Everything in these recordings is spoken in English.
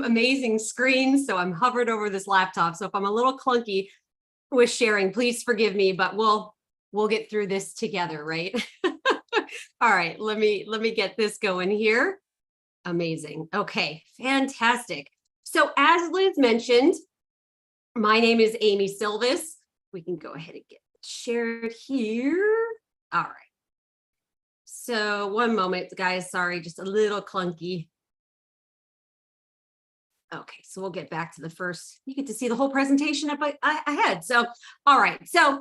amazing screens, so I'm hovered over this laptop. So if I'm a little clunky with sharing, please forgive me, but we'll get through this together, right? All right, let me get this going here. Amazing. Okay, fantastic. So as Liz mentioned, my name is Amy Silvis. We can go ahead and get shared here. All right. So one moment, guys. Sorry, just a little clunky. Okay, so we'll get back to the first. You get to see the whole presentation up ahead. So, all right. So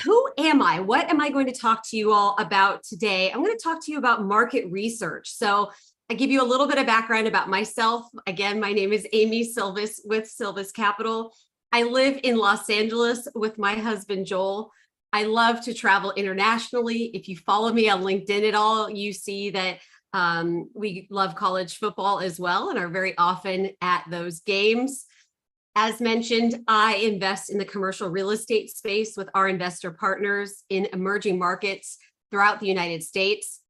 who am I? What am I going to talk to you all about today? I'm going to talk to you about market research. So I give you a little bit of background about myself. Again, my name is Amy Silvis with Silvis Capital. I live in Los Angeles with my husband, Joel. I love to travel internationally. If you follow me on LinkedIn at all, you see that we love college football as well and are very often at those games. As mentioned, I invest in the commercial real estate space with our investor partners in emerging markets throughout the United States.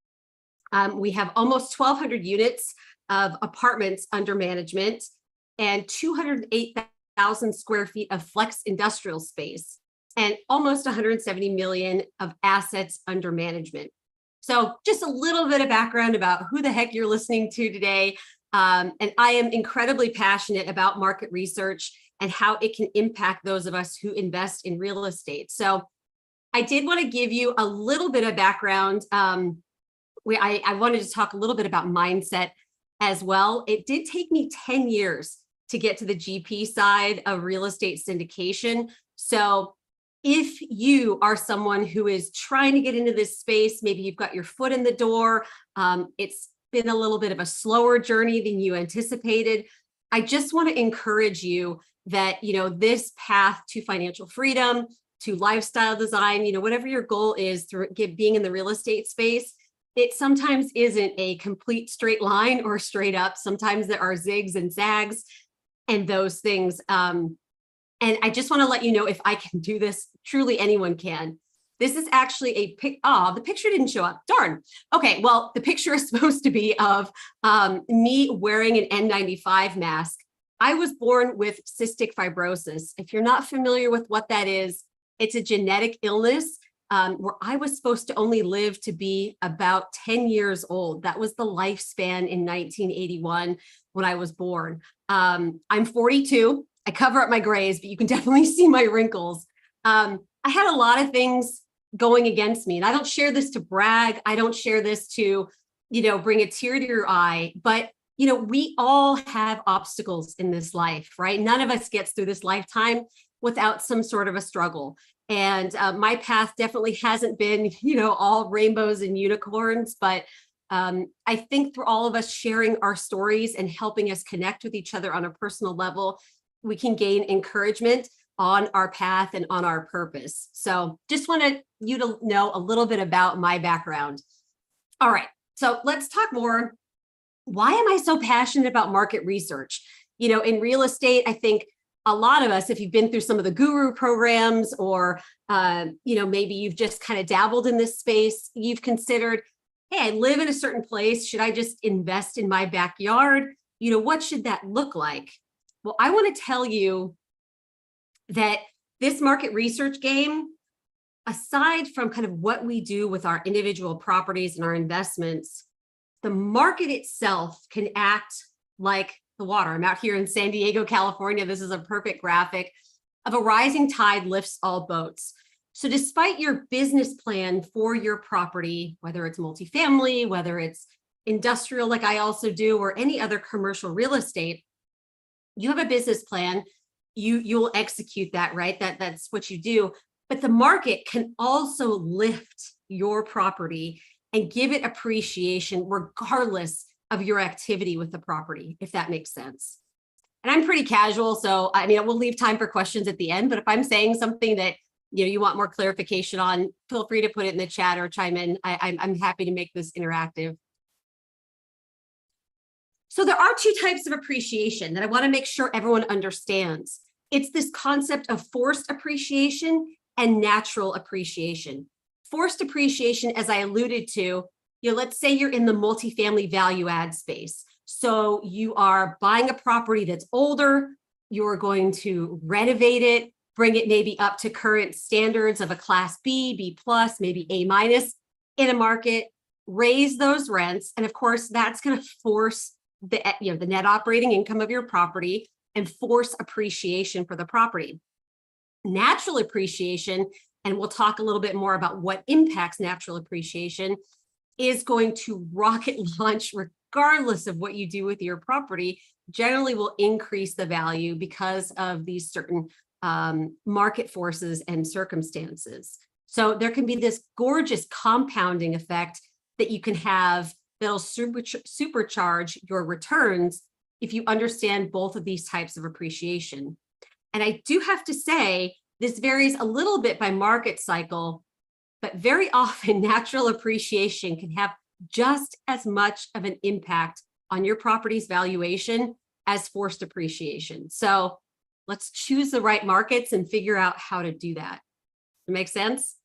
We have almost 1,200 units of apartments under management and 208,000 square feet of flex industrial space and almost 170 million of assets under management. So just a little bit of background about who the heck you're listening to today. And I am incredibly passionate about market research and how it can impact those of us who invest in real estate. So I did want to give you a little bit of background. I wanted to talk a little bit about mindset as well. It did take me 10 years to get to the GP side of real estate syndication. So if you are someone who is trying to get into this space, maybe you've got your foot in the door, it's been a little bit of a slower journey than you anticipated. I just want to encourage you that, this path to financial freedom, to lifestyle design, whatever your goal is through being in the real estate space, it sometimes isn't a complete straight line or straight up. Sometimes there are zigs and zags and those things. And I just want to let you know, if I can do this, truly anyone can. This is actually the picture didn't show up. Darn. Okay, well, the picture is supposed to be of me wearing an N95 mask. I was born with cystic fibrosis. If you're not familiar with what that is, it's a genetic illness where I was supposed to only live to be about 10 years old. That was the lifespan in 1981 when I was born. I'm 42. I cover up my grays, but you can definitely see my wrinkles. I had a lot of things going against me, and I don't share this to brag. I don't share this to, bring a tear to your eye, but, we all have obstacles in this life, right? None of us gets through this lifetime without some sort of a struggle. And my path definitely hasn't been, all rainbows and unicorns, but I think through all of us sharing our stories and helping us connect with each other on a personal level, we can gain encouragement on our path and on our purpose. So just wanted you to know a little bit about my background. All right, so let's talk more. Why am I so passionate about market research? In real estate, I think a lot of us, if you've been through some of the guru programs or, maybe you've just kind of dabbled in this space, you've considered, hey, I live in a certain place. Should I just invest in my backyard? What should that look like? Well, I want to tell you that this market research game, aside from kind of what we do with our individual properties and our investments, the market itself can act like the water. I'm out here in San Diego, California. This is a perfect graphic of a rising tide lifts all boats. So despite your business plan for your property, whether it's multifamily, whether it's industrial, like I also do, or any other commercial real estate, you have a business plan, you'll execute that, right? That's what you do. But the market can also lift your property and give it appreciation regardless of your activity with the property, if that makes sense. And I'm pretty casual, so we'll leave time for questions at the end, but if I'm saying something that you want more clarification on, feel free to put it in the chat or chime in. I'm happy to make this interactive. So there are two types of appreciation that I want to make sure everyone understands. It's this concept of forced appreciation and natural appreciation. Forced appreciation, as I alluded to, let's say you're in the multifamily value add space. So you are buying a property that's older, you're going to renovate it, bring it maybe up to current standards of a class B, B plus, maybe A minus in a market, raise those rents. And of course, that's going to force the net operating income of your property and force appreciation for the property. Natural appreciation, and we'll talk a little bit more about what impacts natural appreciation, is going to rocket launch regardless of what you do with your property, generally will increase the value because of these certain market forces and circumstances. So there can be this gorgeous compounding effect that you can have that'll supercharge your returns if you understand both of these types of appreciation. And I do have to say, this varies a little bit by market cycle, but very often natural appreciation can have just as much of an impact on your property's valuation as forced appreciation. So let's choose the right markets and figure out how to do that. Does it make sense?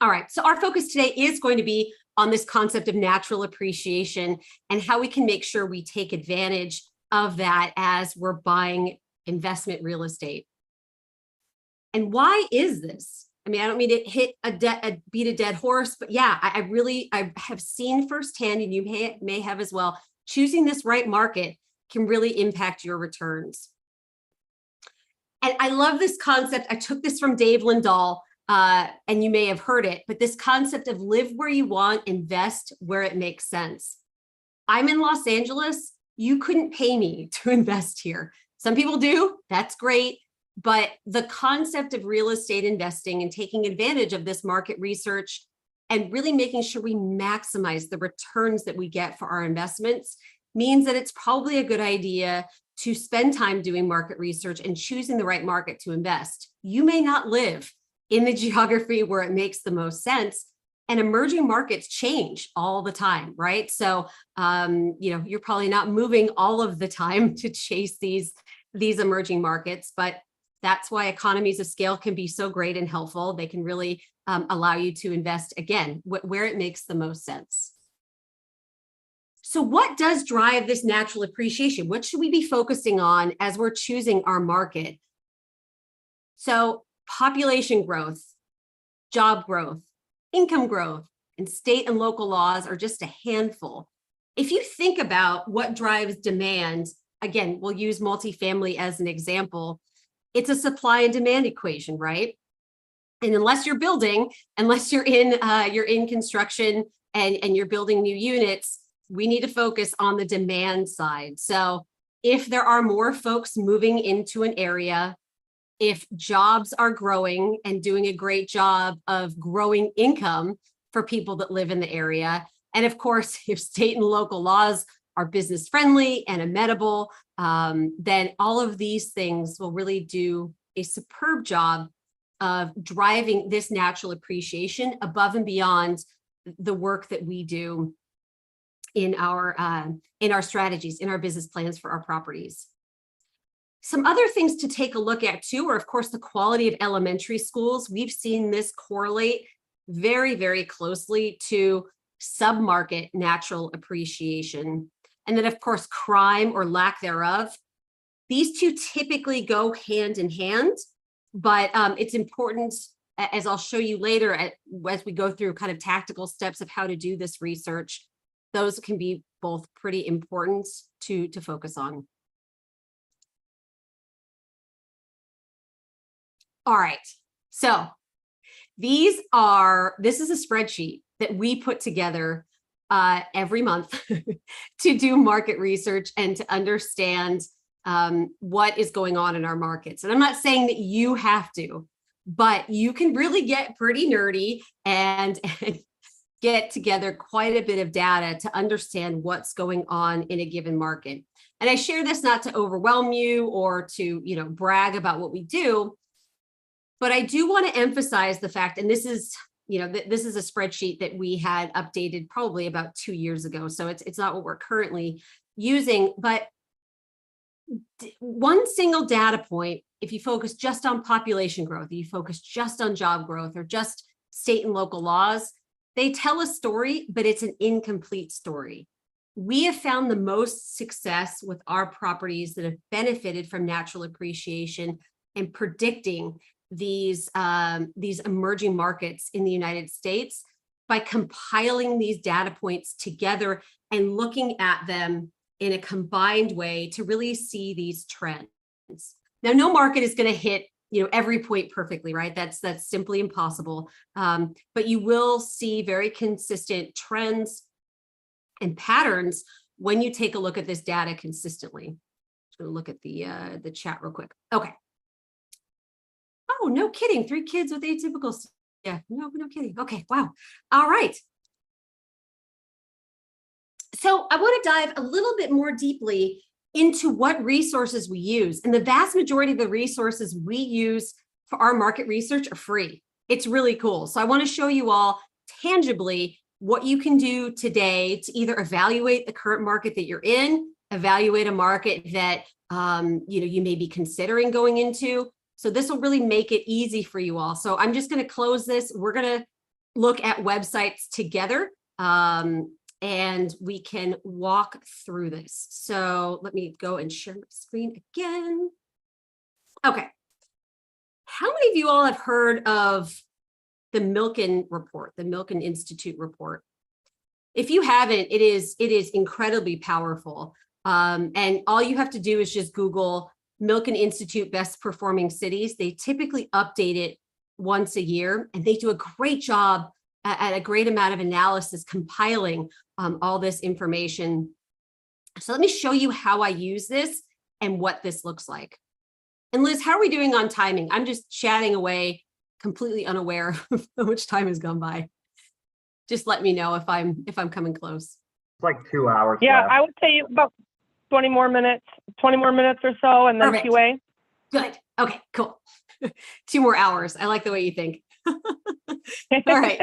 All right, so our focus today is going to be on this concept of natural appreciation and how we can make sure we take advantage of that as we're buying investment real estate. And why is this? I mean, I don't mean to beat a dead horse, but yeah, I have seen firsthand, and you may have as well, choosing this right market can really impact your returns. And I love this concept. I took this from Dave Lindahl, and you may have heard it, but this concept of live where you want, invest where it makes sense. I'm in Los Angeles. You couldn't pay me to invest here. Some people do, that's great. But the concept of real estate investing and taking advantage of this market research and really making sure we maximize the returns that we get for our investments means that it's probably a good idea to spend time doing market research and choosing the right market to invest. You may not live in the geography where it makes the most sense, and emerging markets change all the time, right? So, you're probably not moving all of the time to chase these emerging markets, but that's why economies of scale can be so great and helpful. They can really allow you to invest, again, where it makes the most sense. So what does drive this natural appreciation? What should we be focusing on as we're choosing our market? So population growth, job growth, income growth, and state and local laws are just a handful. If you think about what drives demand, again, we'll use multifamily as an example. It's a supply and demand equation, right? And unless you're building, unless you're in construction and you're building new units, we need to focus on the demand side. So if there are more folks moving into an area, if jobs are growing and doing a great job of growing income for people that live in the area, and of course, if state and local laws are business friendly and amenable, then all of these things will really do a superb job of driving this natural appreciation above and beyond the work that we do in our strategies, in our business plans for our properties. Some other things to take a look at too are, of course, the quality of elementary schools. We've seen this correlate very, very closely to submarket natural appreciation. And then, of course, crime or lack thereof. These two typically go hand in hand, but it's important, as I'll show you later, as we go through kind of tactical steps of how to do this research, those can be both pretty important to focus on. All right, so this is a spreadsheet that we put together every month to do market research and to understand what is going on in our markets. And I'm not saying that you have to, but you can really get pretty nerdy and get together quite a bit of data to understand what's going on in a given market. And I share this not to overwhelm you or to, brag about what we do, but I do want to emphasize the fact, and this is a spreadsheet that we had updated probably about 2 years ago. So it's not what we're currently using, but one single data point, if you focus just on population growth, you focus just on job growth or just state and local laws, they tell a story, but it's an incomplete story. we have found the most success with our properties that have benefited from natural appreciation and predicting these emerging markets in the United States by compiling these data points together and looking at them in a combined way to really see these trends. Now, no market is going to hit every point perfectly, right? That's simply impossible. But you will see very consistent trends and patterns when you take a look at this data consistently. I'm going to look at the chat real quick. Okay. Oh, no kidding. 3 kids with atypical. Yeah, no kidding. Okay, wow. All right. So I want to dive a little bit more deeply into what resources we use. And the vast majority of the resources we use for our market research are free. It's really cool. So I want to show you all tangibly what you can do today to either evaluate the current market that you're in, evaluate a market that you may be considering going into. So this will really make it easy for you all. So I'm just going to close this. We're going to look at websites together, and we can walk through this. So let me go and share my screen again. Okay. How many of you all have heard of the Milken report, the Milken Institute report? If you haven't, it is incredibly powerful. And all you have to do is just Google Milken Institute best performing cities. They typically update it once a year, and they do a great job at a great amount of analysis compiling all this information. So let me show you how I use this and what this looks like. And Liz, how are we doing on timing? I'm just chatting away, completely unaware of how much time has gone by. Just let me know if I'm coming close. It's like 2 hours. Yeah, left. I would say about 20 more minutes or so, and then Perfect. QA. Good. Okay, cool. 2 more hours. I like the way you think. All right.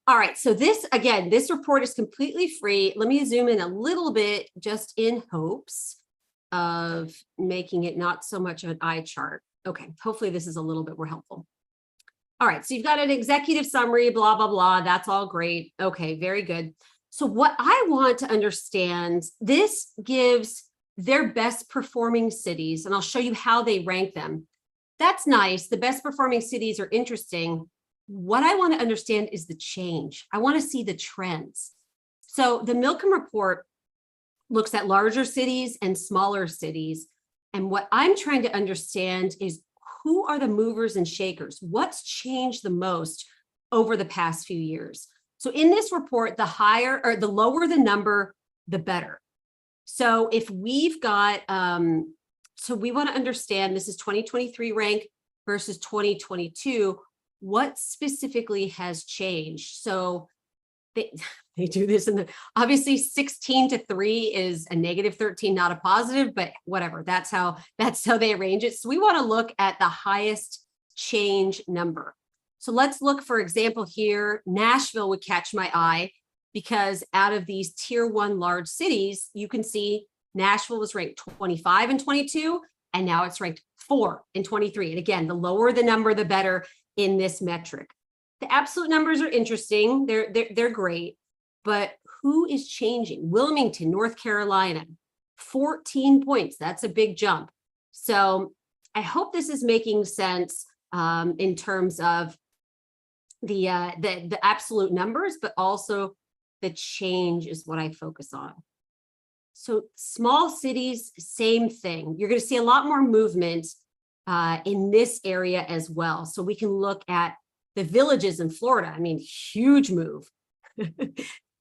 All right. So this report is completely free. Let me zoom in a little bit just in hopes of making it not so much of an eye chart. Okay. Hopefully this is a little bit more helpful. All right. So you've got an executive summary, blah, blah, blah. That's all great. Okay. Very good. So what I want to understand, this gives their best performing cities, and I'll show you how they rank them. That's nice. The best performing cities are interesting. What I want to understand is the change. I want to see the trends. So the Milken report looks at larger cities and smaller cities. And what I'm trying to understand is who are the movers and shakers? What's changed the most over the past few years? So in this report, the lower the number, the better. So if we've got, so we want to understand, this is 2023 rank versus 2022, what specifically has changed? So they do this obviously 16 to 3 is a -13, not a positive, but whatever, that's how they arrange it. So we want to look at the highest change number. So let's look, for example, here, Nashville would catch my eye because out of these tier 1 large cities, you can see Nashville was ranked 25 and 22, and now it's ranked 4 and 23. And again, the lower the number, the better in this metric. The absolute numbers are interesting. They're great, but who is changing? Wilmington, North Carolina, 14 points. That's a big jump. So I hope this is making sense in terms of the absolute numbers, but also the change is what I focus on. So small cities, same thing. You're going to see a lot more movement in this area as well. So we can look at the villages in Florida. I mean, huge move.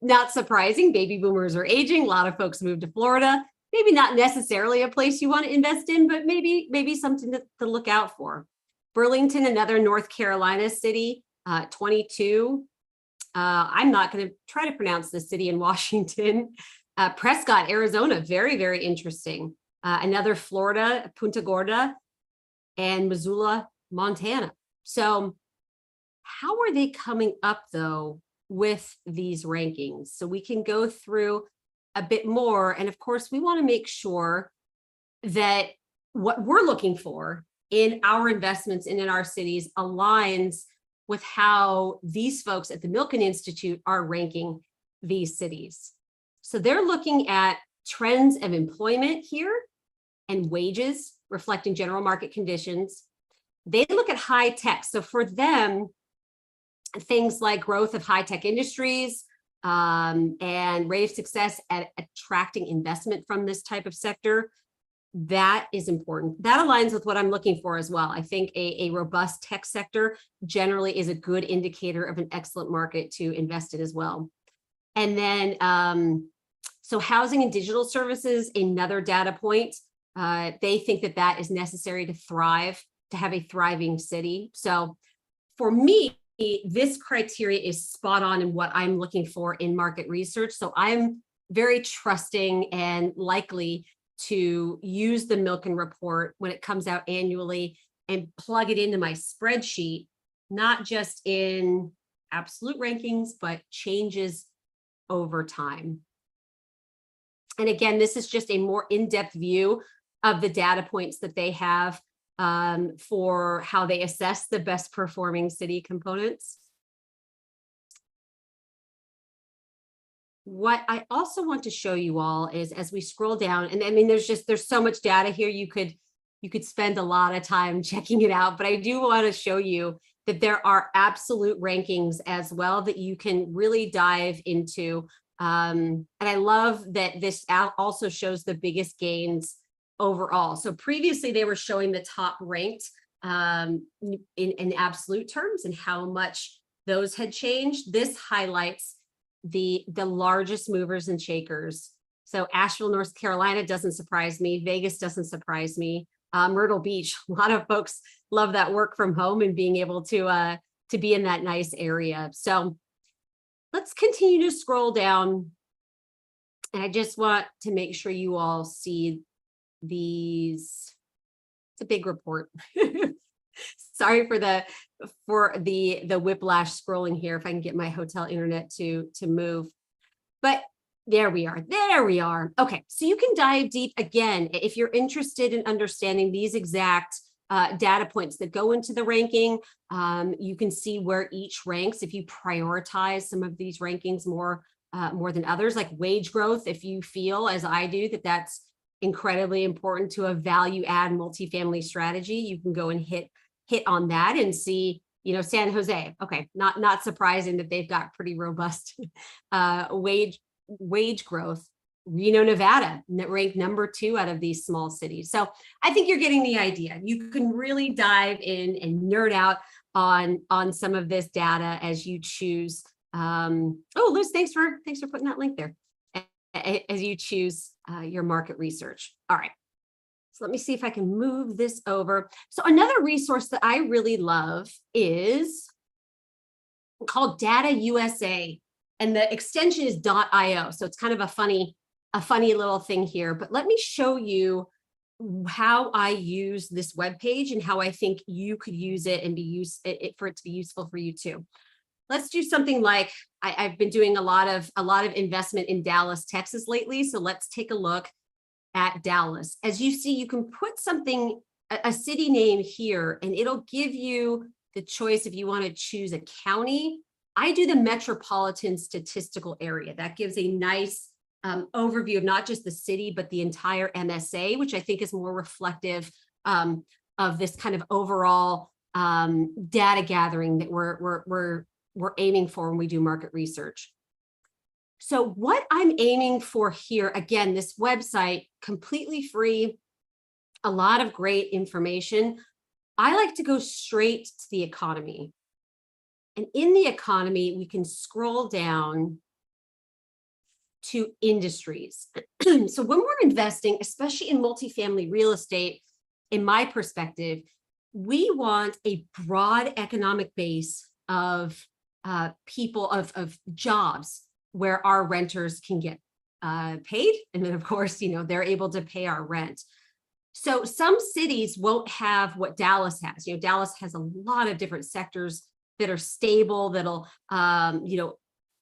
Not surprising, baby boomers are aging. A lot of folks move to Florida. Maybe not necessarily a place you want to invest in, but maybe something to look out for. Burlington, another North Carolina city, 22. I'm not going to try to pronounce this city in Washington. Prescott, Arizona, very, very interesting. Another Florida, Punta Gorda, and Missoula, Montana. So how are they coming up, though, with these rankings? So we can go through a bit more. And of course, we want to make sure that what we're looking for in our investments and in our cities aligns with how these folks at the Milken Institute are ranking these cities. So they're looking at trends of employment here and wages reflecting general market conditions. They look at high tech. So for them, things like growth of high tech industries and rate of success at attracting investment from this type of sector, that is important. That aligns with what I'm looking for as well. I think a robust tech sector generally is a good indicator of an excellent market to invest in as well. And then, so housing and digital services, another data point. They think that that is necessary to thrive, to have a thriving city. So for me, this criteria is spot on in what I'm looking for in market research. So I'm very trusting and likely to use the Milken report when it comes out annually and plug it into my spreadsheet, not just in absolute rankings, but changes over time. And again, this is just a more in-depth view of the data points that they have for how they assess the best performing city components. What I also want to show you all is as we scroll down, and I mean, there's so much data here, you could spend a lot of time checking it out, but I do want to show you that there are absolute rankings as well that you can really dive into. And I love that this also shows the biggest gains overall. So previously they were showing the top ranked in absolute terms and how much those had changed. This highlights the largest movers and shakers. So Asheville, North Carolina doesn't surprise me. Vegas doesn't surprise me. Myrtle Beach, a lot of folks love that work from home and being able to be in that nice area. So let's continue to scroll down. And I just want to make sure you all see these. It's a big report. Sorry for the whiplash scrolling here, if I can get my hotel internet to move. But there we are. There we are. Okay, so you can dive deep again if you're interested in understanding these exact data points that go into the ranking. You can see where each ranks if you prioritize some of these rankings more than others, like wage growth. If you feel, as I do, that that's incredibly important to a value add multifamily strategy, you can go and hit on that and see, you know, San Jose. Okay, not surprising that they've got pretty robust wage growth. Reno, Nevada, ranked number 2 out of these small cities. So I think you're getting the idea. You can really dive in and nerd out on some of this data as you choose. Oh, Liz, thanks for putting that link there. As you choose your market research. All right. So let me see if I can move this over. So another resource that I really love is called Data USA, and the extension is .io. So it's kind of a funny little thing here, but let me show you how I use this web page and how I think you could use it and for it to be useful for you too. Let's do something like I've been doing a lot of investment in Dallas, Texas lately. So let's take a look at Dallas. As you see, you can put something, a city name here, and it'll give you the choice if you want to choose a county. I do the metropolitan statistical area. That gives a nice overview of not just the city, but the entire MSA, which I think is more reflective of this kind of overall data gathering that we're aiming for when we do market research. So what I'm aiming for here, again, this website, completely free, a lot of great information. I like to go straight to the economy. And in the economy, we can scroll down to industries. So when we're investing, especially in multifamily real estate, in my perspective, we want a broad economic base of people, of jobs where our renters can get paid. And then of course, you know, they're able to pay our rent. So some cities won't have what Dallas has. You know, Dallas has a lot of different sectors that are stable, that'll, you know,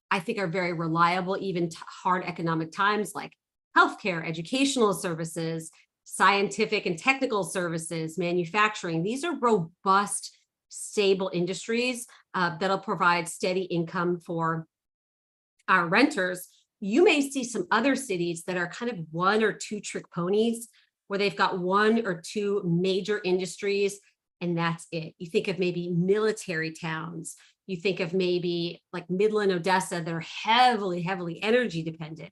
I think are very reliable, even hard economic times, like healthcare, educational services, scientific and technical services, manufacturing. These are robust, stable industries that'll provide steady income for our renters. you may see some other cities that are kind of one or two trick ponies, where they've got one or two major industries, and that's it. You think of maybe military towns. You think of maybe like Midland, Odessa, that are heavily, heavily energy dependent.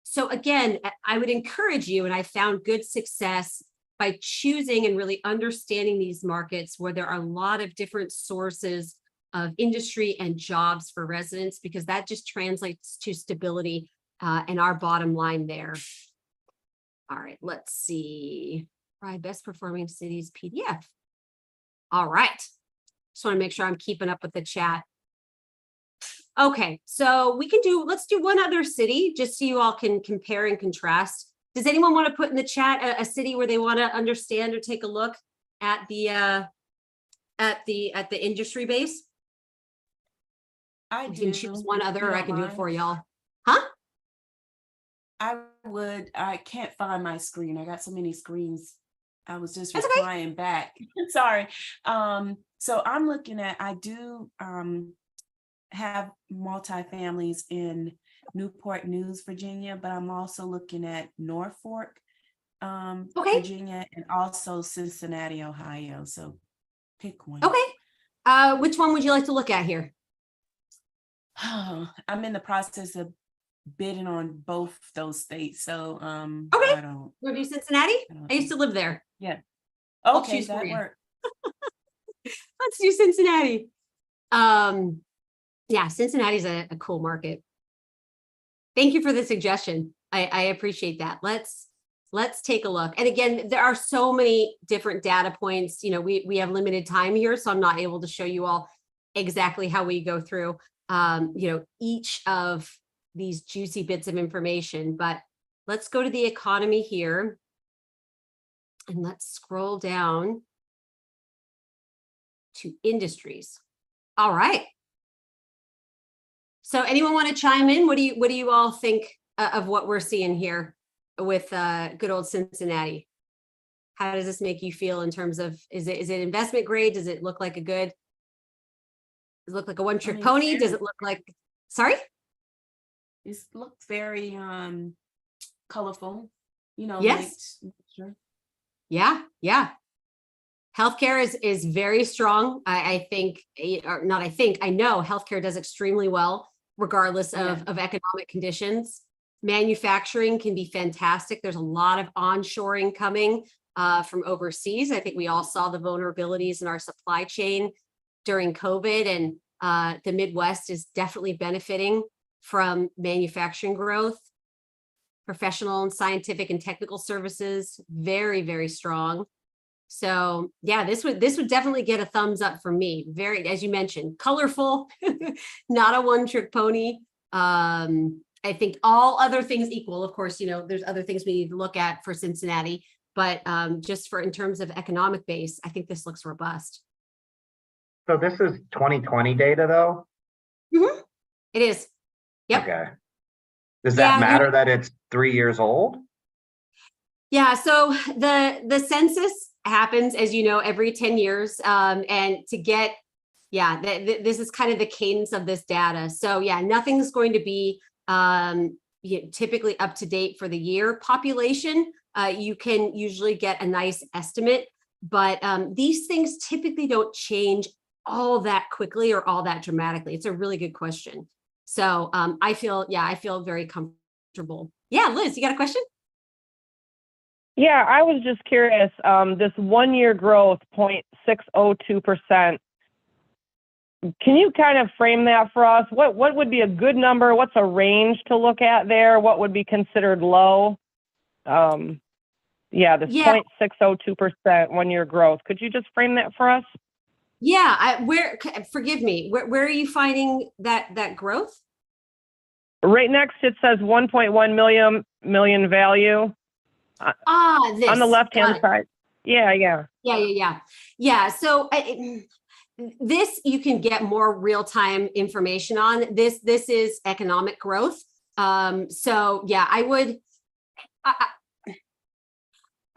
So again, I would encourage you, and I found good success by choosing and really understanding these markets where there are a lot of different sources of industry and jobs for residents, because that just translates to stability and our bottom line there. All right, let's see. Right, best performing cities PDF. All right. Just want to make sure I'm keeping up with the chat. Okay, so let's do one other city just so you all can compare and contrast. Does anyone want to put in the chat a city where they want to understand or take a look at the industry base? I You do. can choose one other, if you or I don't can do it mind. for y'all. Huh? I can't find my screen. I got so many screens. I was just That's okay. replying back. Sorry. So I'm looking at, I do have multifamilies in Newport News, Virginia, but I'm also looking at Norfolk, Okay. Virginia, and also Cincinnati, Ohio. So pick one. Okay. Which one would you like to look at here? I'm in the process of bidding on both those states. So Okay. I don't. We'll do Cincinnati. I used to live there. Yeah. I'll Okay, choose for that you. worked. Let's do Cincinnati. Yeah, Cincinnati's a cool market. Thank you for the suggestion. I appreciate that. Let's take a look. And again, there are so many different data points. You know, we have limited time here, so I'm not able to show you all exactly how we go through you know, each of these juicy bits of information. But let's go to the economy here. And let's scroll down to industries. All right. So anyone want to chime in? What do you all think of what we're seeing here with good old Cincinnati? How does this make you feel in terms of, is it investment grade? Does it look like a good, does it look like a one-trick pony? Does it look like, sorry? It looks very colorful, you know. Yes. Sure. Yeah. Healthcare is very strong. I think, or not I think, I know healthcare does extremely well, regardless of economic conditions. Manufacturing can be fantastic. There's a lot of onshoring coming from overseas. I think we all saw the vulnerabilities in our supply chain during COVID, and the Midwest is definitely benefiting from manufacturing growth. Professional and scientific and technical services, very, very strong. So yeah, this would definitely get a thumbs up from me. Very, as you mentioned, colorful, not a one-trick pony. I think all other things equal, of course, you know, there's other things we need to look at for Cincinnati, but just for in terms of economic base, I think this looks robust. So this is 2020 data though? Mm-hmm. It is. Yep. Okay. Does that matter that it's 3 years old? Yeah, so the census happens, as you know, every 10 years. And to get, this is kind of the cadence of this data. So yeah, nothing's going to be typically up to date for the year. Population, you can usually get a nice estimate, but these things typically don't change all that quickly or all that dramatically. It's a really good question. So I feel very comfortable. Yeah, Liz, you got a question? Yeah, I was just curious, this 1 year growth, 0.602%. Can you kind of frame that for us? What would be a good number? What's a range to look at there? What would be considered low? This 0.602% 1 year growth. Could you just frame that for us? Yeah, forgive me, where are you finding that growth? Right next, it says 1.1 million value. This. On the left-hand side. Yeah. So this you can get more real-time information on. This is economic growth. So yeah,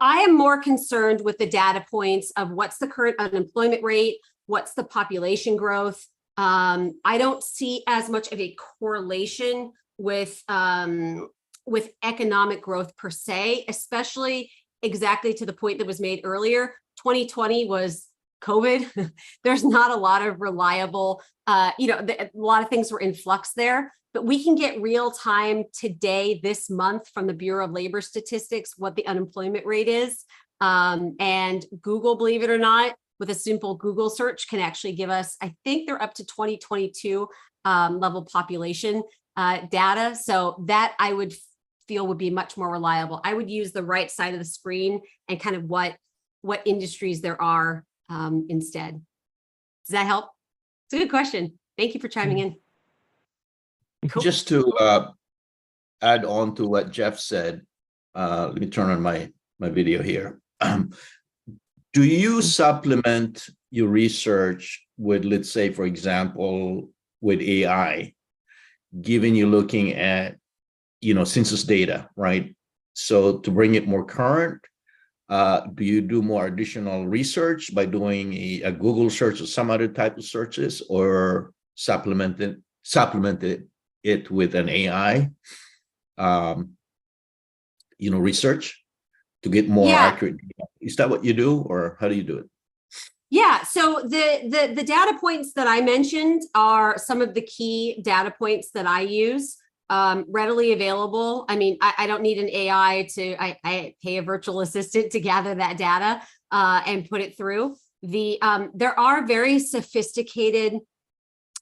I am more concerned with the data points of what's the current unemployment rate, what's the population growth. I don't see as much of a correlation with economic growth per se, especially exactly to the point that was made earlier. 2020 was COVID. There's not a lot of reliable, a lot of things were in flux there, but we can get real time today, this month, from the Bureau of Labor Statistics, what the unemployment rate is. And Google, believe it or not, with a simple Google search can actually give us, I think they're up to 2022 level population data. So that I would feel would be much more reliable. I would use the right side of the screen and kind of what industries there are instead. Does that help? It's a good question. Thank you for chiming in. Cool. Just to add on to what Jeff said, let me turn on my video here. Do you supplement your research with, let's say, for example, with AI, given you're looking at, census data, right? So to bring it more current, do you do more additional research by doing a Google search or some other type of searches, or supplement it with an AI, research to get more accurate data? Is that what you do, or how do you do it? Yeah, so the data points that I mentioned are some of the key data points that I use, readily available. I mean, I don't need an AI I pay a virtual assistant to gather that data and put it through. There are very sophisticated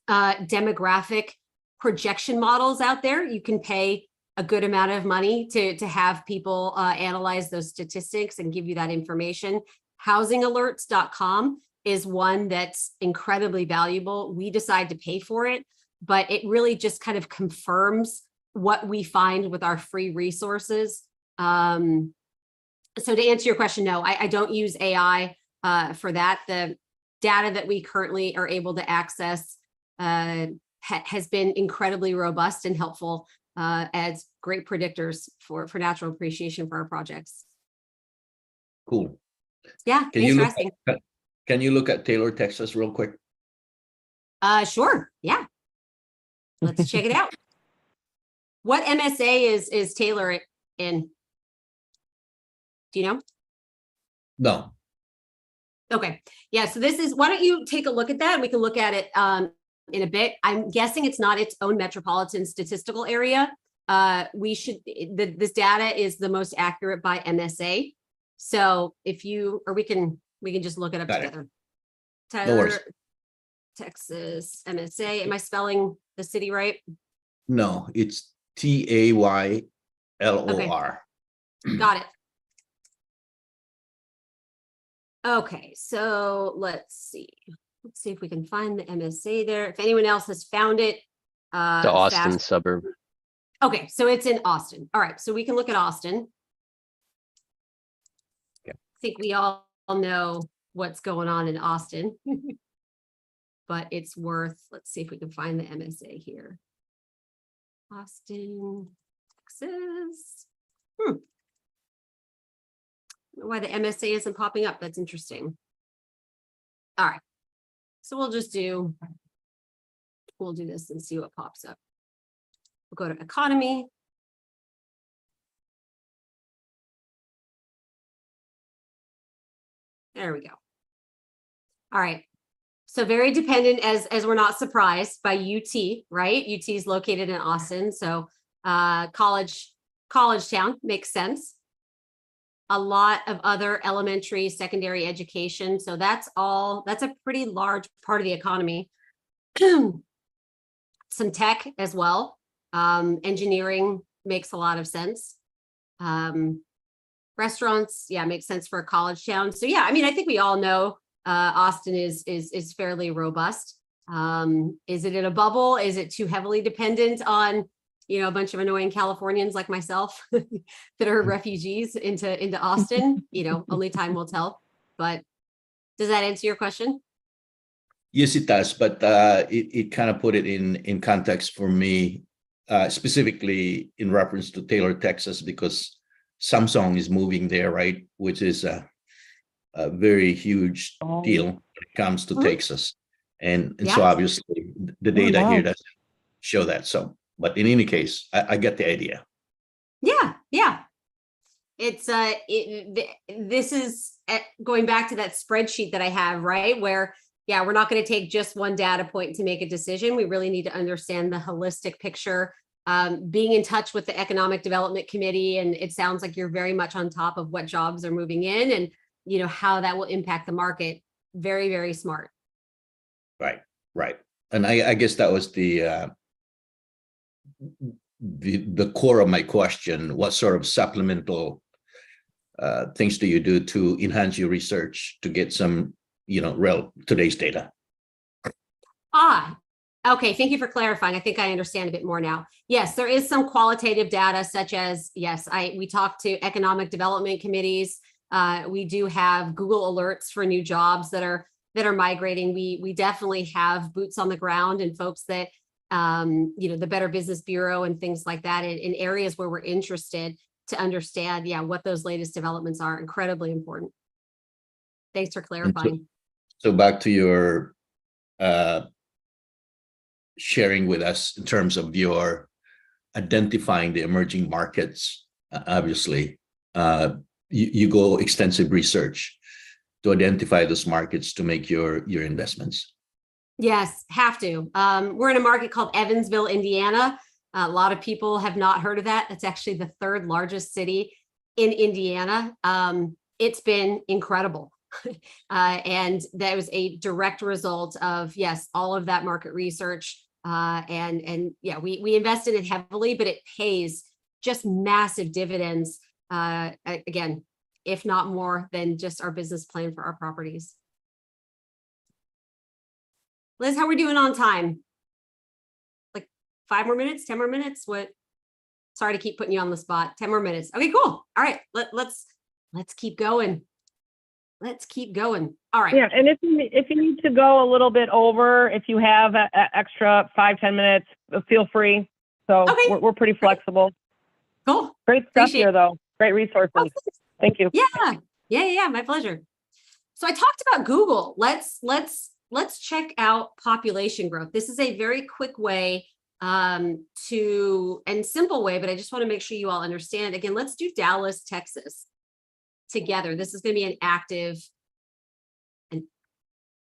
demographic projection models out there. You can pay a good amount of money to have people analyze those statistics and give you that information. Housingalerts.com is one that's incredibly valuable. We decide to pay for it, but it really just kind of confirms what we find with our free resources. So to answer your question, no, I don't use AI for that. The data that we currently are able to access has been incredibly robust and helpful as great predictors for natural appreciation for our projects. Cool. Yeah, thanks for asking. Can you look at Taylor, Texas real quick? Sure, yeah. Let's check it out. What MSA is Taylor in? Do you know? No. Okay, yeah, so this is, why don't you take a look at that? We can look at it in a bit. I'm guessing it's not its own metropolitan statistical area. This data is the most accurate by MSA. So if you, or we can just look it up together. Tyler, No worries. Texas MSA. Am I spelling the city right? No, it's TAYLOR. Got it. Okay, so let's see. Let's see if we can find the MSA there. If anyone else has found it. The Austin suburb. Okay, so it's in Austin. All right, so we can look at Austin. Okay. I think we all know what's going on in Austin, but it's worth, let's see if we can find the MSA here. Austin, Texas. I don't know why the MSA isn't popping up. That's interesting. All right, so we'll do this and see what pops up. We'll go to economy. There we go. All right. So very dependent, as we're not surprised, by UT, right? UT is located in Austin. So college town makes sense. A lot of other elementary, secondary education. So that's a pretty large part of the economy. Some tech as well. Engineering makes a lot of sense. Restaurants, yeah, makes sense for a college town. So yeah, I mean, I think we all know Austin is fairly robust. Is it in a bubble? Is it too heavily dependent on, a bunch of annoying Californians like myself that are refugees into Austin? Only time will tell. But does that answer your question? Yes, it does. But it kind of put it in context for me, specifically in reference to Taylor, Texas, because Samsung is moving there, right? Which is a very huge deal when it comes to Texas. And so obviously the data here doesn't show that. So But in any case, I get the idea. Yeah, yeah. It's this is going back to that spreadsheet that I have, right? Where, yeah, we're not going to take just one data point to make a decision. We really need to understand the holistic picture. Being in touch with the Economic Development Committee, and it sounds like you're very much on top of what jobs are moving in and, you know, how that will impact the market. Very, very smart. Right, right. And I guess that was the core of my question. What sort of supplemental things do you do to enhance your research to get some, you know, real today's data? Okay. Thank you for clarifying. I think I understand a bit more now. Yes, there is some qualitative data, such as, yes, we talk to economic development committees. We do have Google alerts for new jobs that are migrating. We definitely have boots on the ground and folks that, you know, the Better Business Bureau and things like that in areas where we're interested to understand, yeah, what those latest developments are. Incredibly important. Thanks for clarifying. So back to your sharing with us in terms of your identifying the emerging markets. Obviously, you go extensive research to identify those markets to make your investments. Yes, have to. We're in a market called Evansville, Indiana. A lot of people have not heard of that. It's actually the third largest city in Indiana. It's been incredible. And that was a direct result of, yes, all of that market research. And yeah, we invest in it heavily, but it pays just massive dividends. Again, if not more than just our business plan for our properties. Liz, how are we doing on time? Like 5 more minutes, 10 more minutes? What? Sorry to keep putting you on the spot. 10 more minutes. Okay, cool. All right, let's keep going. Let's keep going. All right. Yeah, and if you need to go a little bit over, if you have a extra 5-10 minutes, feel free. So Okay. we're pretty flexible. Cool. Great stuff Appreciate here, though. Great resources. Oh, Thank you. Yeah, my pleasure. So I talked about Google. Let's check out population growth. This is a very quick way and simple way, but I just want to make sure you all understand. Again, let's do Dallas, Texas together. This is going to be an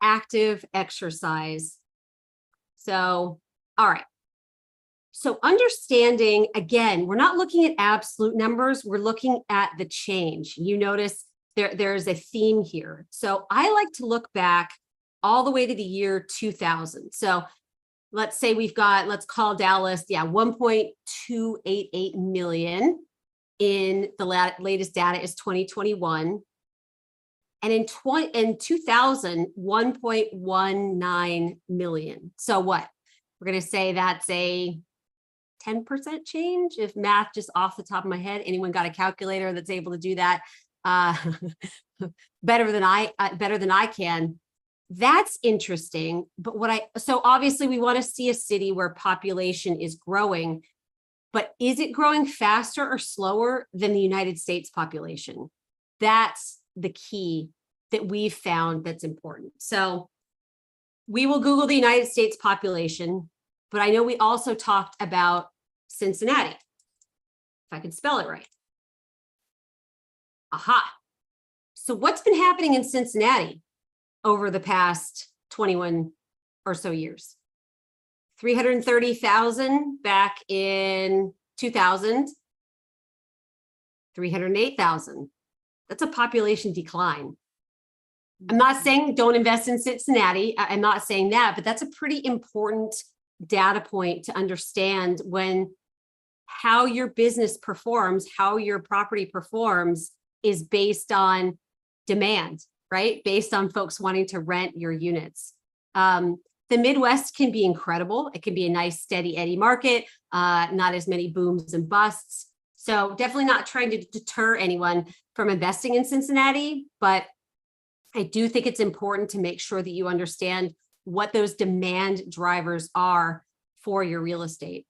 active exercise. So, all right. So understanding, again, we're not looking at absolute numbers. We're looking at the change. You notice there's a theme here. So I like to look back all the way to the year 2000. So let's say let's call Dallas, 1.288 million. In the latest data is 2021. And in 2000, 1.19 million. So what? We're going to say that's a 10% change. If math just off the top of my head, anyone got a calculator that's able to do that better than I can. That's interesting. But so obviously we want to see a city where population is growing, but is it growing faster or slower than the United States population? That's the key that we've found that's important. So we will Google the United States population, but I know we also talked about Cincinnati, if I can spell it right. Aha. So what's been happening in Cincinnati over the past 21 or so years? 330,000 back in 2000, 308,000. That's a population decline. I'm not saying don't invest in Cincinnati. I'm not saying that, but that's a pretty important data point to understand how your business performs, how your property performs is based on demand, right? Based on folks wanting to rent your units. The Midwest can be incredible. It can be a nice steady eddy market, not as many booms and busts. So definitely not trying to deter anyone from investing in Cincinnati, but I do think it's important to make sure that you understand what those demand drivers are for your real estate.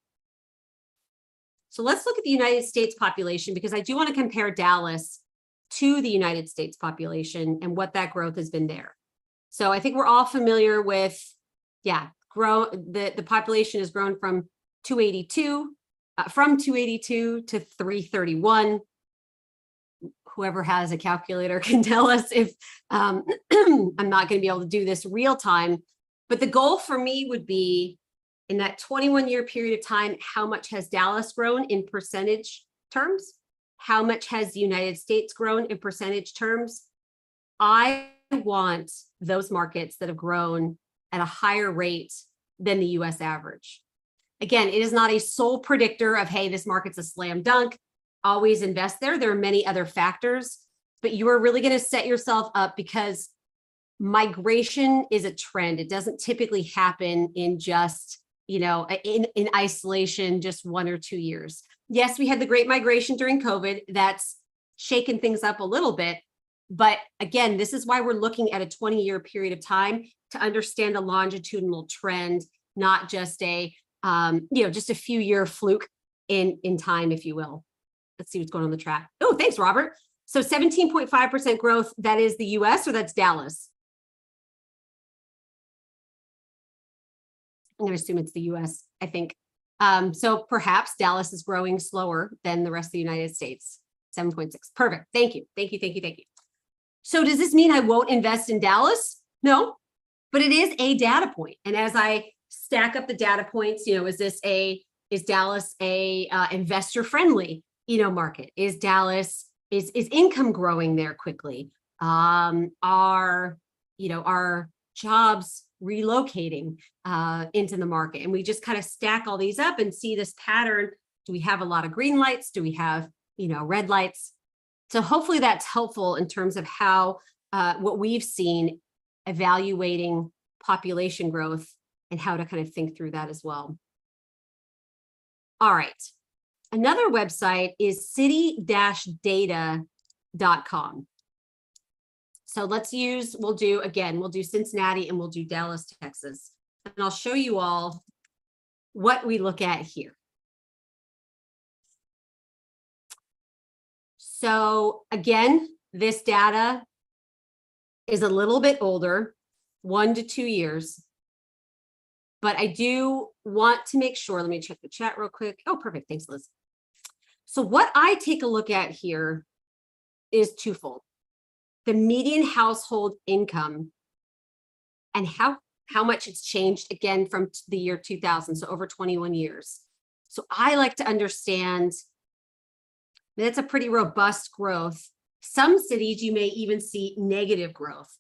So let's look at the United States population, because I do want to compare Dallas to the United States population and what that growth has been there. So I think we're all familiar with, the population has grown from 282, from 282 to 331. Whoever has a calculator can tell us if I'm not going to be able to do this real time. But the goal for me would be in that 21-year period of time, how much has Dallas grown in percentage terms? How much has the United States grown in percentage terms? I want those markets that have grown at a higher rate than the US average. Again, it is not a sole predictor of, hey, this market's a slam dunk. Always invest there. There are many other factors, but you are really going to set yourself up because migration is a trend. It doesn't typically happen in just, in isolation, just 1 or 2 years. Yes, we had the Great Migration during COVID. That's shaken things up a little bit. But again, this is why we're looking at a 20-year period of time to understand a longitudinal trend, not just a, just a few year fluke in time, if you will. Let's see what's going on the track. Oh, thanks, Robert. So 17.5% growth, that is the US or that's Dallas? I'm going to assume it's the US, I think. So perhaps Dallas is growing slower than the rest of the United States. 7.6. Perfect. Thank you. Thank you. Thank you. Thank you. So does this mean I won't invest in Dallas? No, but it is a data point. And as I stack up the data points, is Dallas a investor friendly, market? Is Dallas, is income growing there quickly? Are jobs relocating into the market? And we just kind of stack all these up and see this pattern. Do we have a lot of green lights? Do we have, red lights? So hopefully that's helpful in terms of how what we've seen evaluating population growth and how to kind of think through that as well. All right. Another website is city-data.com. So we'll do Cincinnati and we'll do Dallas, Texas. And I'll show you all what we look at here. So again, this data is a little bit older, 1 to 2 years. But I do want to make sure, let me check the chat real quick. Oh, perfect. Thanks, Liz. So what I take a look at here is twofold. The median household income and how much it's changed again from the year 2000, so over 21 years. So I like to understand that's a pretty robust growth. Some cities you may even see negative growth.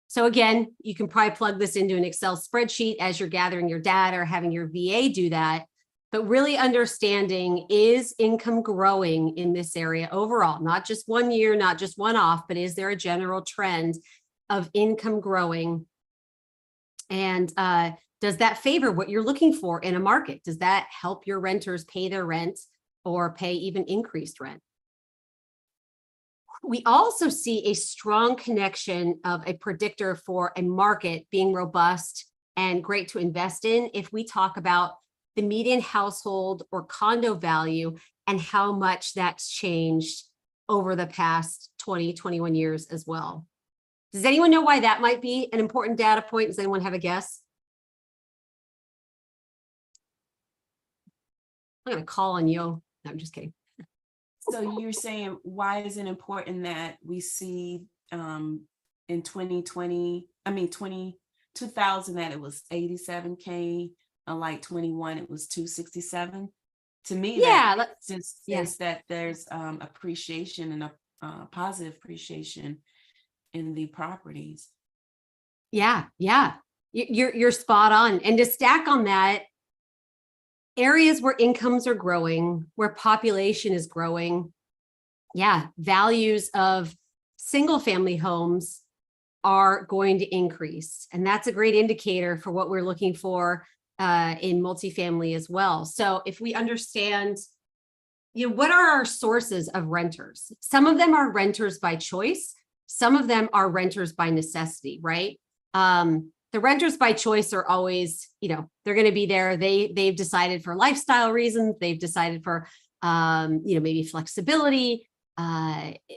So again, you can probably plug this into an Excel spreadsheet as you're gathering your data or having your VA do that. But really understanding, is income growing in this area overall, not just 1 year, not just one off, but is there a general trend of income growing? And does that favor what you're looking for in a market? Does that help your renters pay their rent or pay even increased rent? We also see a strong connection of a predictor for a market being robust and great to invest in if we talk about the median household or condo value and how much that's changed over the past 20, 21 years as well. Does anyone know why that might be an important data point? Does anyone have a guess? I'm going to call on you. No, I'm just kidding. So you're saying, why is it important that we see in 2020 that it was 87K, like 21, it was 267. To me, yeah, that just says that there's appreciation and a positive appreciation in the properties. Yeah, you're spot on. And to stack on that, areas where incomes are growing, where population is growing, values of single family homes are going to increase. And that's a great indicator for what we're looking for in multifamily as well. So if we understand, what are our sources of renters? Some of them are renters by choice. Some of them are renters by necessity, right? The renters by choice are always, they're going to be there. They've decided for lifestyle reasons. They've decided for, maybe flexibility,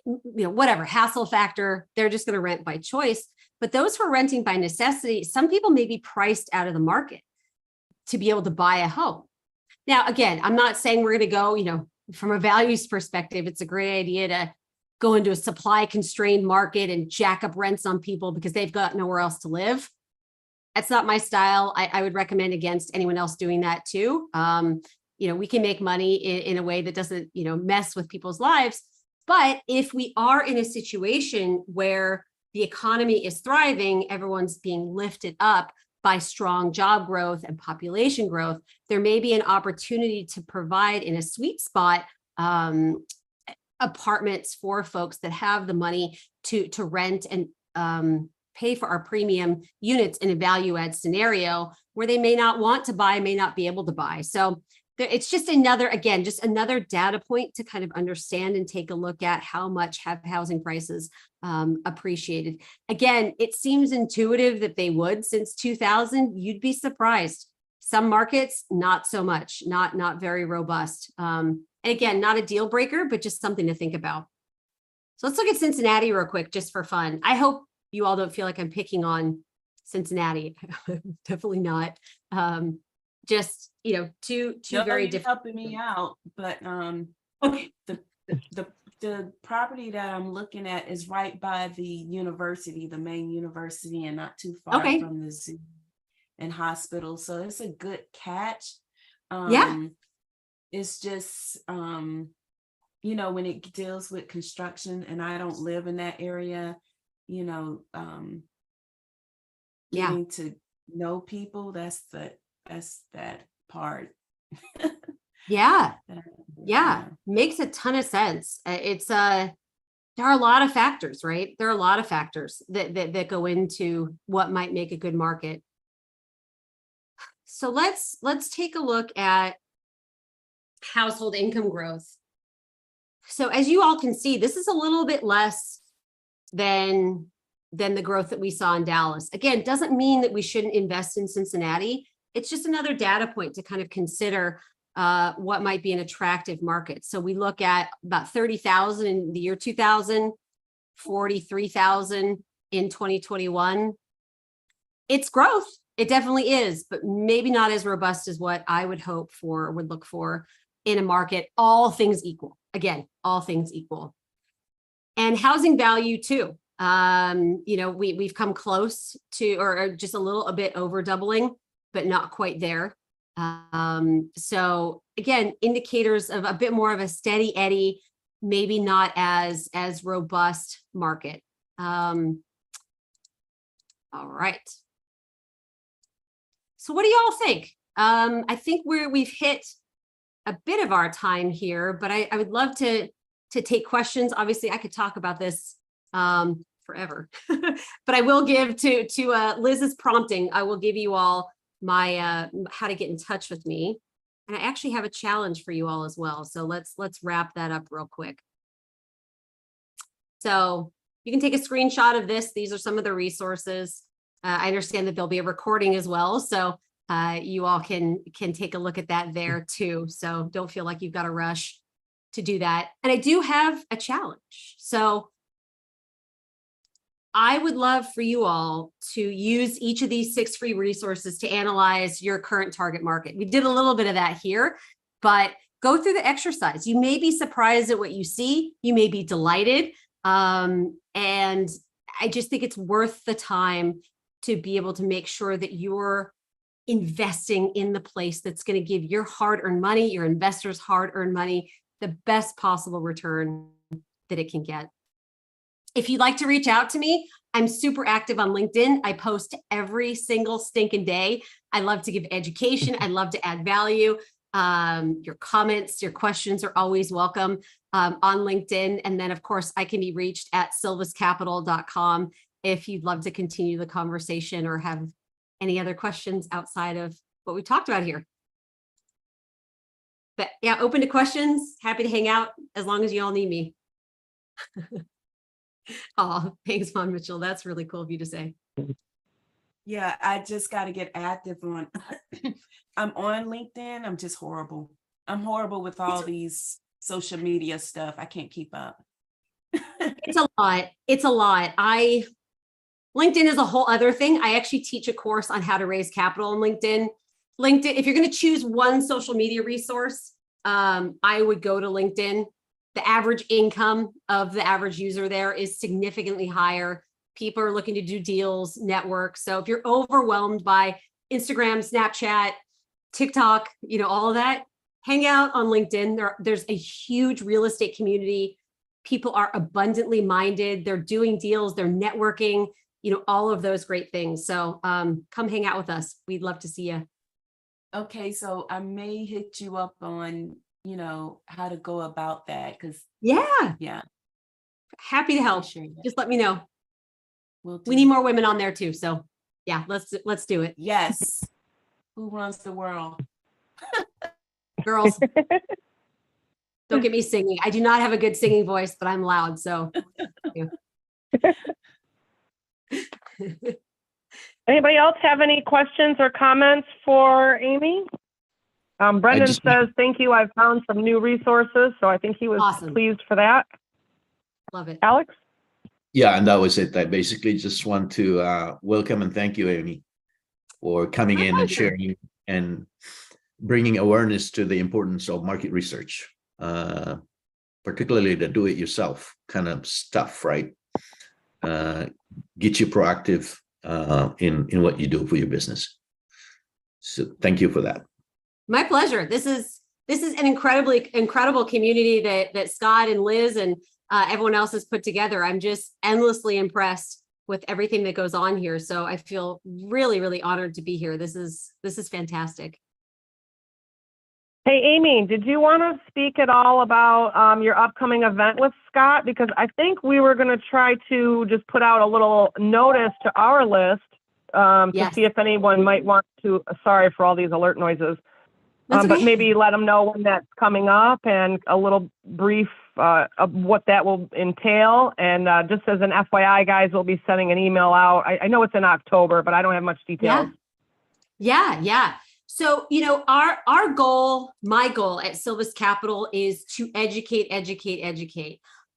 whatever, hassle factor. They're just going to rent by choice. But those who are renting by necessity, some people may be priced out of the market to be able to buy a home. Now, again, I'm not saying we're going to go, from a values perspective, it's a great idea to go into a supply constrained market and jack up rents on people because they've got nowhere else to live. That's not my style. I would recommend against anyone else doing that too. We can make money in a way that doesn't, mess with people's lives. But if we are in a situation where the economy is thriving, everyone's being lifted up by strong job growth and population growth, there may be an opportunity to provide in a sweet spot apartments for folks that have the money to rent and pay for our premium units in a value add scenario where they may not want to buy, may not be able to buy. So it's just another data point to kind of understand and take a look at how much have housing prices appreciated. Again, it seems intuitive that they would since 2000. You'd be surprised. Some markets, not so much, not very robust. And again, not a deal breaker, but just something to think about. So let's look at Cincinnati real quick, just for fun. I hope you all don't feel like I'm picking on Cincinnati. Definitely not. Just, two very different. Helping me out, but Okay. the property that I'm looking at is right by the university, the main university, and not too far Okay. from the zoo and hospital. So it's a good catch. Yeah. It's just when it deals with construction, and I don't live in that area, getting to know people, that's that part. Yeah. Makes a ton of sense. It's there are a lot of factors, right? There are a lot of factors that go into what might make a good market. So let's take a look at household income growth. So as you all can see, this is a little bit less than the growth that we saw in Dallas. Again, doesn't mean that we shouldn't invest in Cincinnati. It's just another data point to kind of consider what might be an attractive market. So we look at about 30,000 in the year 2000, 43,000 in 2021. It's growth. It definitely is, but maybe not as robust as what I would hope for or would look for in a market, all things equal. Again, all things equal. And housing value too. We've come close to, or just a bit over doubling, but not quite there. So again, indicators of a bit more of a steady eddy, maybe not as robust market. All right. So what do y'all think? I think we've hit a bit of our time here, but I would love to take questions. Obviously, I could talk about this forever, but I will give to Liz's prompting. I will give you all my how to get in touch with me, and I actually have a challenge for you all as well. So let's wrap that up real quick. So you can take a screenshot of this. These are some of the resources. I understand that there'll be a recording as well, so you all can take a look at that there too. So don't feel like you've got to rush to do that. And I do have a challenge. So I would love for you all to use each of these 6 free resources to analyze your current target market. We did a little bit of that here, but go through the exercise. You may be surprised at what you see. You may be delighted. And I just think it's worth the time to be able to make sure that you're investing in the place that's going to give your hard-earned money, your investors' hard-earned money, the best possible return that it can get. If you'd like to reach out to me, I'm super active on LinkedIn. I post every single stinking day. I love to give education. I love to add value. Your comments, your questions are always welcome on LinkedIn. And then, of course, I can be reached at silvascapital.com if you'd love to continue the conversation or have any other questions outside of what we talked about here. But yeah, open to questions. Happy to hang out as long as you all need me. Oh, thanks, Mom Mitchell. That's really cool of you to say. Yeah, I just got to get active on. I'm on LinkedIn. I'm just horrible. I'm horrible with all these social media stuff. I can't keep up. It's a lot. It's a lot. LinkedIn is a whole other thing. I actually teach a course on how to raise capital on LinkedIn. LinkedIn, if you're going to choose one social media resource, I would go to LinkedIn. The average income of the average user there is significantly higher. People are looking to do deals, network. So if you're overwhelmed by Instagram, Snapchat, TikTok, all of that, hang out on LinkedIn. There's a huge real estate community. People are abundantly minded. They're doing deals, they're networking, all of those great things. So come hang out with us. We'd love to see you. Okay, so I may hit you up on, how to go about that, because Yeah, happy to help. sure that Just let me know. we'll We do. need more women on there too. So yeah, let's do it. Yes. Who runs the world? Girls, don't get me singing. I do not have a good singing voice, but I'm loud. So yeah. Anybody else have any questions or comments for Amy? Brendan just- says, thank you. I've found some new resources. So I think he was Awesome. pleased for that. Love it. Alex? Yeah, and that was it. I basically just want to welcome and thank you, Amy, for coming My in and pleasure. sharing and bringing awareness to the importance of market research, particularly the do-it-yourself kind of stuff, right? Get you proactive in what you do for your business. So thank you for that. My pleasure. This is an incredible community that Scott and Liz and everyone else has put together. I'm just endlessly impressed with everything that goes on here. So I feel really, really honored to be here. This is fantastic. Hey, Amy, did you want to speak at all about your upcoming event with Scott? Because I think we were going to try to just put out a little notice to our list to Yes. see if anyone might want to, sorry for all these alert noises, That's but okay. maybe let them know when that's coming up and a little brief of what that will entail. And just as an FYI, guys, we'll be sending an email out. I know it's in October, but I don't have much details. Yeah. So, our goal, my goal at Silvus Capital is to educate.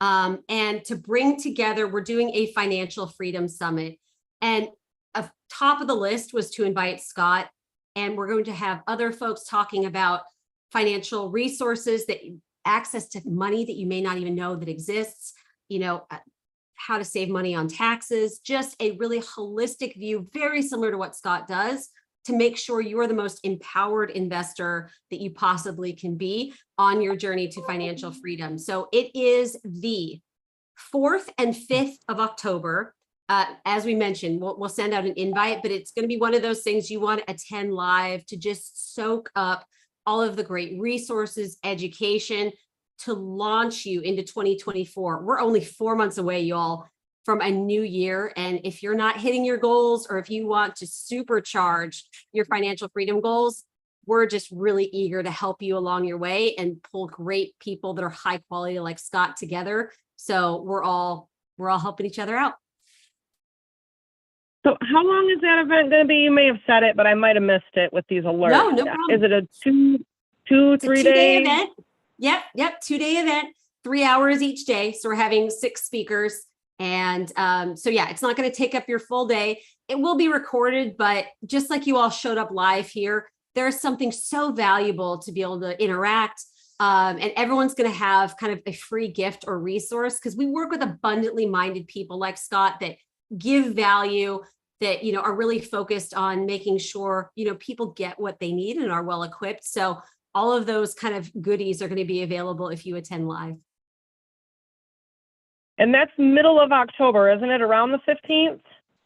And to bring together, we're doing a financial freedom summit. And top of the list was to invite Scott. And we're going to have other folks talking about financial resources, that access to money that you may not even know that exists, how to save money on taxes, just a really holistic view, very similar to what Scott does, to make sure you're the most empowered investor that you possibly can be on your journey to financial freedom. So it is the 4th and 5th of October. As we mentioned, we'll send out an invite, but it's going to be one of those things you want to attend live to just soak up all of the great resources, education to launch you into 2024. We're only 4 months away, y'all, from a new year. And if you're not hitting your goals, or if you want to supercharge your financial freedom goals, we're just really eager to help you along your way and pull great people that are high quality like Scott together. So we're all helping each other out. So how long is that event going to be? You may have said it, but I might have missed it with these alerts. No problem. Is it a It's a 3 2-day day? event. Yep. 2-day event, 3 hours each day. So we're having 6 speakers. And so, yeah, it's not going to take up your full day. It will be recorded, but just like you all showed up live here, there's something so valuable to be able to interact. And everyone's going to have kind of a free gift or resource, because we work with abundantly minded people like Scott that give value, that, are really focused on making sure, people get what they need and are well equipped. So all of those kind of goodies are going to be available if you attend live. And that's middle of October, isn't it? Around the 15th?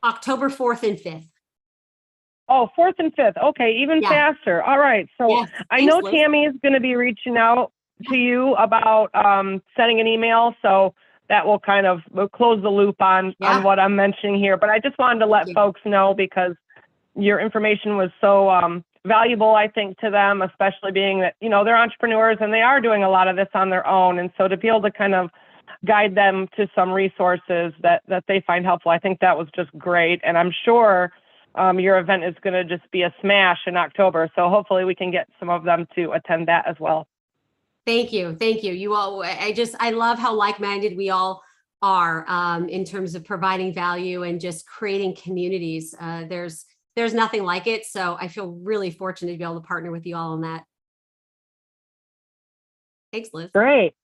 October 4th and 5th. Oh, 4th and 5th. Okay, even Yeah. faster. All right. So Yes. I know Thanks, Liz. Tammy is going to be reaching out to you about sending an email. So that will kind of close the loop on what I'm mentioning here. But I just wanted to let you. folks know, because your information was so valuable, I think, to them, especially being that, they're entrepreneurs and they are doing a lot of this on their own. And so to be able to kind of guide them to some resources that they find helpful, I think that was just great. And I'm sure your event is going to just be a smash in October. So hopefully we can get some of them to attend that as well. Thank you. You all, I love how like-minded we all are in terms of providing value and just creating communities. There's there's nothing like it. So I feel really fortunate to be able to partner with you all on that. Thanks, Liz. Great.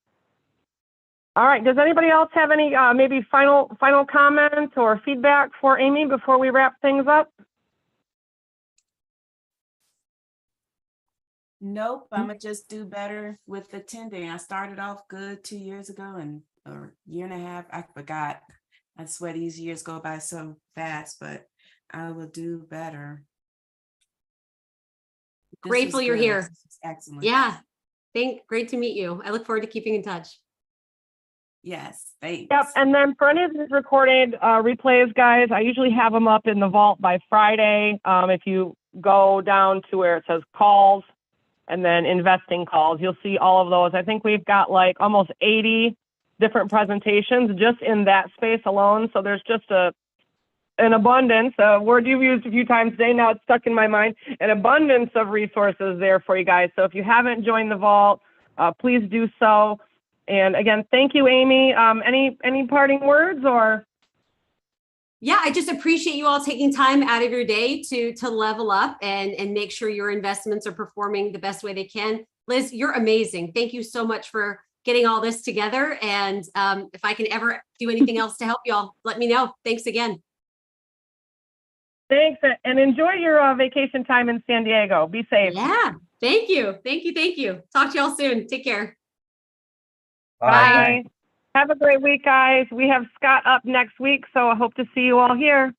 All right. Does anybody else have any maybe final comments or feedback for Amy before we wrap things up? Nope, I'm gonna just do better with attending. I started off good 2 years ago or year and a half. I forgot. I swear these years go by so fast, but I will do better. This was Grateful you're good. here. This was excellent. Yeah. Great to meet you. I look forward to keeping in touch. Yes, thanks. Yep. And then for any of these recorded replays, guys, I usually have them up in the vault by Friday. If you go down to where it says calls and then investing calls, you'll see all of those. I think we've got like almost 80 different presentations just in that space alone. So there's just an abundance, a word you've used a few times today, now it's stuck in my mind, an abundance of resources there for you guys. So if you haven't joined the vault, please do so. And again, thank you, Amy. Any parting words or? Yeah, I just appreciate you all taking time out of your day to level up and make sure your investments are performing the best way they can. Liz, you're amazing. Thank you so much for getting all this together. And if I can ever do anything else to help you all, let me know. Thanks again. Thanks, and enjoy your vacation time in San Diego. Be safe. Yeah, thank you. Thank you. Thank you. Talk to y'all soon. Take care. Bye. Have a great week, guys. We have Scott up next week, so I hope to see you all here.